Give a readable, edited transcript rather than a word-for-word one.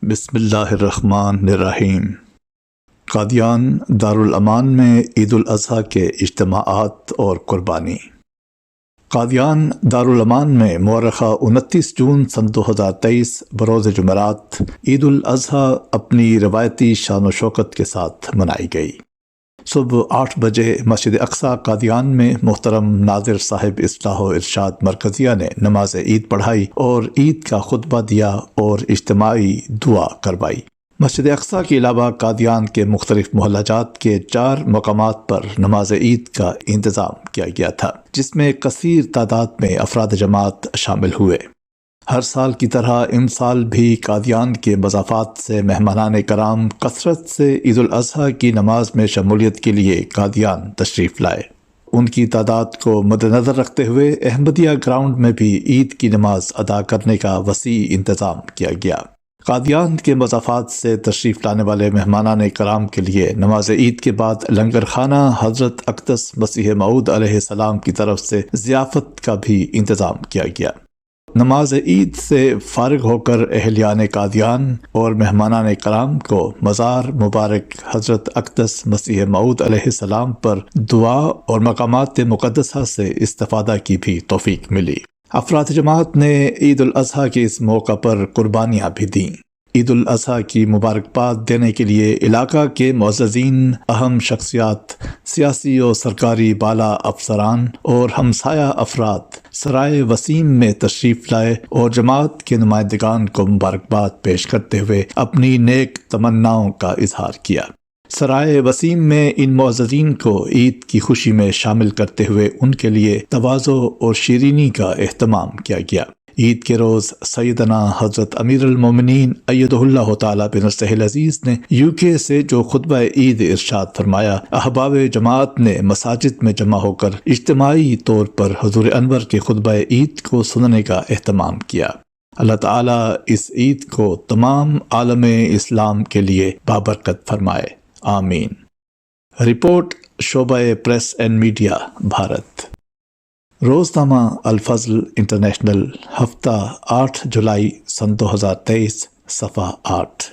بسم اللہ الرحمن الرحیم۔ قادیان دارالامان میں عید الاضحیٰ کے اجتماعات اور قربانی۔ قادیان دارالامان میں مورخہ 29 جون سن 2023 بروز جمعرات عید الاضحیٰ اپنی روایتی شان و شوکت کے ساتھ منائی گئی۔ صبح 8 بجے مسجد اقصی قادیان میں محترم ناظر صاحب اصلاح و ارشاد مرکزیہ نے نماز عید پڑھائی اور عید کا خطبہ دیا اور اجتماعی دعا کروائی۔ مسجد اقصی کے علاوہ قادیان کے مختلف محلہ جات کے 4 مقامات پر نماز عید کا انتظام کیا گیا تھا، جس میں کثیر تعداد میں افراد جماعت شامل ہوئے۔ ہر سال کی طرح امسال بھی قادیان کے مضافات سے مہمانان کرام کثرت سے عید الاضحیٰ کی نماز میں شمولیت کے لیے قادیان تشریف لائے۔ ان کی تعداد کو مد نظر رکھتے ہوئے احمدیہ گراؤنڈ میں بھی عید کی نماز ادا کرنے کا وسیع انتظام کیا گیا۔ قادیان کے مضافات سے تشریف لانے والے مہمانان کرام کے لیے نماز عید کے بعد لنگر خانہ حضرت اقدس مسیح موعود علیہ السلام کی طرف سے ضیافت کا بھی انتظام کیا گیا۔ نماز عید سے فارغ ہو کر اہلیان قادیان اور مہمانان کرام کو مزار مبارک حضرت اقدس مسیح موعود علیہ السلام پر دعا اور مقامات مقدسہ سے استفادہ کی بھی توفیق ملی۔ افراد جماعت نے عید الاضحیٰ کے اس موقع پر قربانیاں بھی دیں۔ عید الاضحیٰ کی مبارکباد دینے کے لیے علاقہ کے معززین، اہم شخصیات، سیاسی و سرکاری بالا افسران اور ہمسایہ افراد سرائے وسیم میں تشریف لائے اور جماعت کے نمائندگان کو مبارکباد پیش کرتے ہوئے اپنی نیک تمناؤں کا اظہار کیا۔ سرائے وسیم میں ان معززین کو عید کی خوشی میں شامل کرتے ہوئے ان کے لیے تواضع اور شیرینی کا اہتمام کیا گیا۔ عید کے روز سیدنا حضرت امیر المومنین ایدہ اللہ تعالی بنصرہ العزیز نے UK سے جو خطبہ عید ارشاد فرمایا، احباب جماعت نے مساجد میں جمع ہو کر اجتماعی طور پر حضور انور کے خطبہ عید کو سننے کا اہتمام کیا۔ اللہ تعالی اس عید کو تمام عالم اسلام کے لیے بابرکت فرمائے، آمین۔ رپورٹ شعبہ پریس اینڈ میڈیا، بھارت۔ روزنامہ الفضل انٹرنیشنل، ہفتہ 8 جولائی سن 2023، صفحہ 8۔